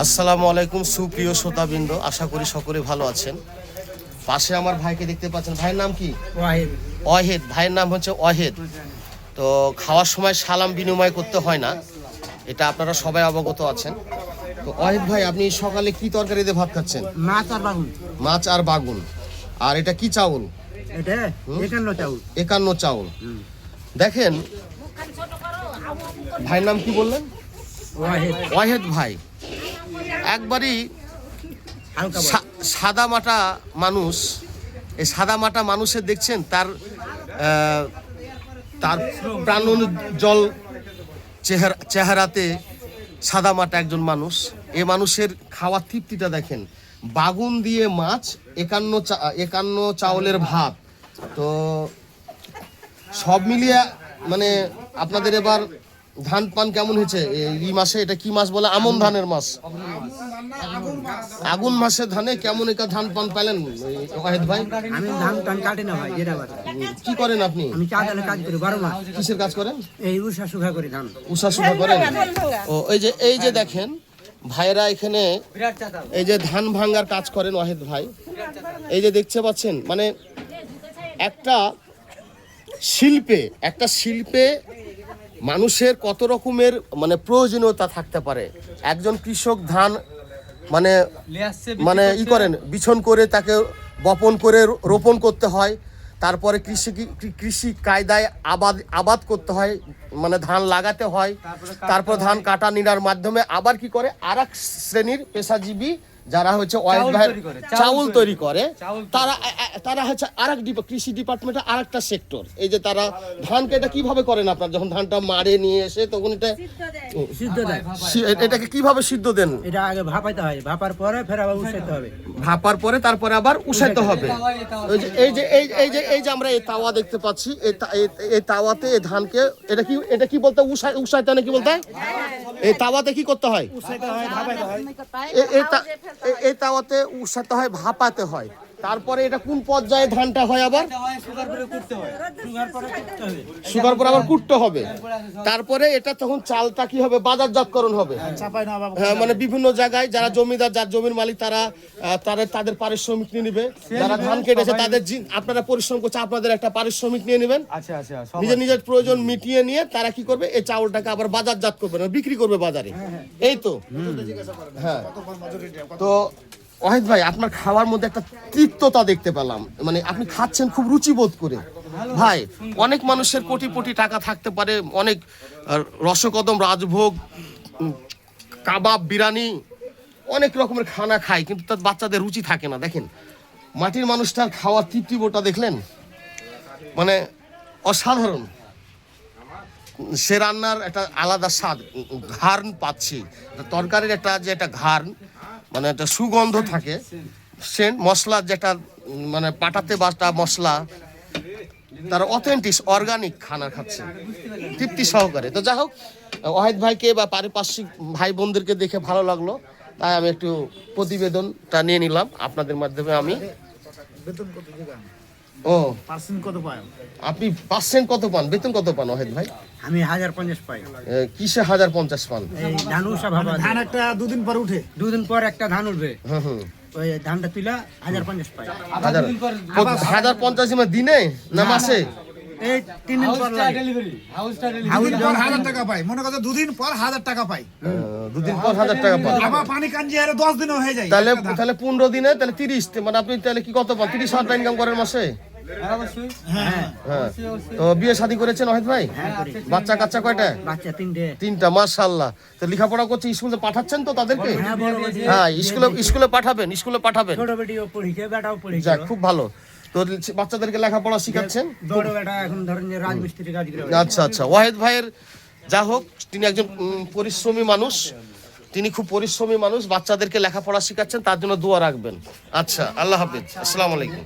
আসসালামু আলাইকুম সুপ্রিয় শ্রোতাবৃন্দ, আশা করি সকলে ভালো আছেন। পাশে আমার ভাইকে দেখতে পাচ্ছেন, ভাইয়ের নাম কি? ওয়াহেদ। ভাইয়ের নাম হচ্ছে ওয়াহেদ। তো খাওয়ার সময় সালাম বিনিময় করতে হয় না, এটা আপনারা সবাই অবগত আছেন। তো ওয়াহেদ ভাই, আপনি সকালে কি তরকারি দিয়ে ভাত খাচ্ছেন? মাছ আর বাগুন। মাছ আর বাগুন। আর এটা কি চাউল? এটা 51 চাউল। 51 চাউল। দেখেন, ভাইয়ের নাম কি বললেন? ওয়াহেদ ভাই একবারই সাদা মাটা মানুষ। এই সাদা মাটা মানুষের দেখছেন তার তার প্রাণোজ্জ্বল চেহারাতে সাদা মাটা একজন মানুষ। এ মানুষের খাওয়ার তৃপ্তিটা দেখেন, বাগুন দিয়ে মাছ, 51 চাউলের ভাত। তো সব মিলিয়ে মানে আপনাদের এবার ধান পান কেমন হয়েছে এই মাসে? এটা কি মাস বলে? আমন ধানের মাস, আগুন মাসে ধানে কেমন একটা ধান পান পেলেন ওয়াহেদ ভাই? আমি ধান টান কাটি না ভাই, যেটা কি করেন আপনি? আমি চাঁদালে কাজ করি 12 মাস। কিসের কাজ করেন? এই উষা সুখা করি ধান। উষা সুখা করেন? ও এই যে দেখেন ভাইরা এখানে এই যে ধান ভাঙ্গার কাজ করেন ওয়াহেদ ভাই। এই যে দেখতে পাচ্ছেন, মানে একটা শিল্পে মানুষের কত রকমের মানে প্রয়োজনীয়তা থাকতে পারে। একজন কৃষক ধান মানে ই করেন, বিছন করে তাকে বপন করে রোপণ করতে হয়। তারপরে কৃষি কায়দায় আবাদ করতে হয়, মানে ধান লাগাতে হয়। তারপর ধান কাটা নিড়ার মাধ্যমে আবার কি করে আরেক শ্রেণীর পেশাজীবী যারা হচ্ছে চাউল তৈরি করে, তারা হচ্ছে আরেক কৃষি ডিপার্টমেন্টে আরেকটা সেক্টর। এই যে তারা ধানকে এটা কিভাবে করেন, আপনার যখন ধানটা মারে নিয়ে এসে তখন এটা সিদ্ধ দেয়। এটাকে কিভাবে সিদ্ধ দেন? এটা আগে ভাপাইতে হয়, ভাপার পরে ফের আবার উষাইতে হবে। ভাপার পরে তারপরে আবার উষাইতে হবে। এই যে আমরা এই তাওয়া দেখতে পাচ্ছি, এই তাওয়াতে এই ধানকে এটা কি বলতে উষাইতে নাকি বলতে হয়? এই তাওয়াতে কি করতে হয়? উষাইতে হয়, ভাপাইতে হয়। এই তাওয়াতে উষাতে হয়, ভাপাতে হয়। তারপরে এটা কোন পর্যায়ে ধানটা হয়? আবার সুগার পরে আবার কুটতে হবে। তারপরে এটা তখন চালটা কি হবে? বাজারজাতকরণ হবে। হ্যাঁ, মানে বিভিন্ন জায়গায় যারা জমিদার, যার জমির মালিক, তাদের পারিশ্রমিক নিয়ে নেবে। যারা ধান কেটেছে তাদের, আপনারা পরিশ্রম করছে, আপনাদের একটা পারিশ্রমিক নিয়ে নেবেন। নিজের প্রয়োজন মিটিয়ে নিয়ে তারা কি করবে? এই চাউলটাকে আবার বাজারজাত করবে, বিক্রি করবে বাজারে। এই তো হ্যাঁ। তো ওয়াহেদ ভাই, আপনার খাওয়ার মধ্যে একটা তৃপ্ততা দেখতে পেলাম, মানে আপনি খাচ্ছেন খুব রুচিবোধ করে। ভাই, অনেক মানুষের কোটি টাকা থাকতে পারে, অনেক রসকদম, রাজভোগ, কাবাব, বিরিয়ানি, অনেক রকমের খানা খায়, কিন্তু তার বাচ্চাদের রুচি থাকে না। দেখেন মাটির মানুষটার খাওয়ার তৃপ্তিবোধটা দেখলেন, মানে অসাধারণ। সে রান্নার একটা আলাদা স্বাদ, ঘ্রাণ পাচ্ছি তরকারির, একটা ঘ্রাণ, মানে একটা সুগন্ধ থাকে, সেন্ট মশলা যেটা, মানে পাটাতে বাটা মশলা, তারা অথেন্টিক অর্গানিক খানা খাচ্ছে তৃপ্তি সহকারে। তো যাই হোক, ওয়াহেদ ভাইকে বা পারিপার্শ্বিক ভাই বোনদেরকে দেখে ভালো লাগলো, তাই আমি একটু প্রতিবেদনটা নিয়ে নিলাম আপনাদের মাধ্যমে। আমি আপনি পার্সেন্ট কত পান, বেতন কত পান ওয়াহেদ ভাই? আমি 1050 পাই। কিসে 1050 পান? এই ধান উষা ভাবা, ধান একটা দুদিন পর উঠে, দুদিন পর একটা ধান উঠবে। ওই ধানটা তুলা 1050 পাই। 1050 দিনে না মাসে? এই 3 দিন পর লাগে। দুদিন পর 1000 টাকা পাই, মনে করো দুদিন পর 1000 টাকা পাই। দুদিন পর 1000 টাকা পাই। আবার পানি কাঞ্জি আরে 10 দিনও হয়ে যায়। তাহলে 15 দিনে তাহলে 30, মানে আপনি তাহলে কি কত পান? 30,000 টাকা ইনকাম করেন মাসে? হ্যাঁ। তো বিয়ে শাদী করেছেন ওয়াহেদ ভাই? বাচ্চা কাচ্চা কয়টা? বাচ্চা 3টে। মাশাআল্লাহ। তো লেখাপড়া করছে, স্কুলে পাঠাচ্ছেন তো তাদেরকে? হ্যাঁ, স্কুলে পাঠাবেন। ছোট বেটিও পড়িছে, বেটাও পড়িছে। যাক, খুব ভালো। তো বাচ্চাদেরকে লেখাপড়া শিখাচ্ছেন? বড় বেটা এখন ধরেন যে রাজমিস্ত্রি কাজ করে। আচ্ছা। ওয়াহেদ ভাইয়ের যা হোক, তিনি একজন পরিশ্রমী মানুষ, খুব পরিশ্রমী মানুষ। বাচ্চাদেরকে লেখাপড়া শিখাচ্ছেন, তার জন্য দোয়া রাখবেন। আচ্ছা, আল্লাহ হাফেজ, আসসালামু আলাইকুম।